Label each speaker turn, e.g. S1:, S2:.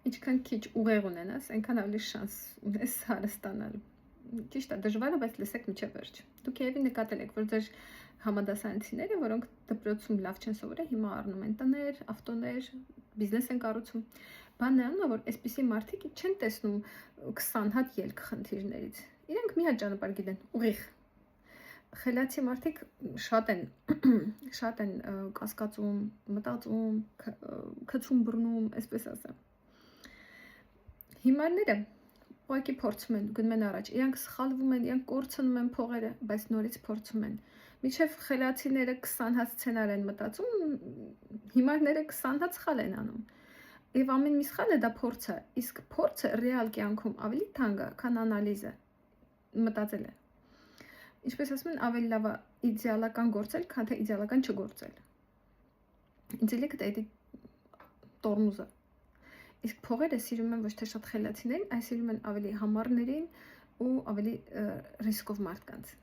S1: ինչքան քիչ ուղեղ ունենաս, այնքան ավելի շանս ունես հարստանալու։ Ճիշտ է, դժվար է, բայց լսեք մինչև վերջ։ Դուք երևի նկատել եք, որ ձեր համադասարանցիները, որոնք դպրոցում լավ չեն սովորել, հիմա առնում են տներ, ավտոներ, բիզնես են կառուցում։ Բանն է անում, որ այսպիսի մարդիկ չեն տեսնում 20 հատ ելք խնդիրներից։ Իրենք մի հատ ճանապարհ գիտեն, ուղիղ։ Խելացի մարդիկ շատ են կասկածում, մտածում, քցում բռնում, այսպես ասեմ։ Հիմարները ուղղակի փորձում են, գնում են առաջ, իրանք սխալվում են, իրանք կորցնում են փողերը, բայց նորից փորձում են։ Մինչև խելացիները 20 հատ սցենար են մտածում, հիմարները 20 հատ սխալ են անում։ Եվ ամեն մի սխալը դա փորձ է, իսկ փորձը ռեալ կյանքում ավելի թանկ է, քան անալիզը, մտածելը։ Ինչպես ասում են, ավելի լավ է իդեալական գործել, քան թե իդեալական չգործել։ Ինտելեկտը դա է տորմուզը։ Իսկ փողերը սիրում են ոչ թե շատ խելացիներին, այլ սիրում են ավելի համառներին ու ավելի ռիսկով մարդկանց։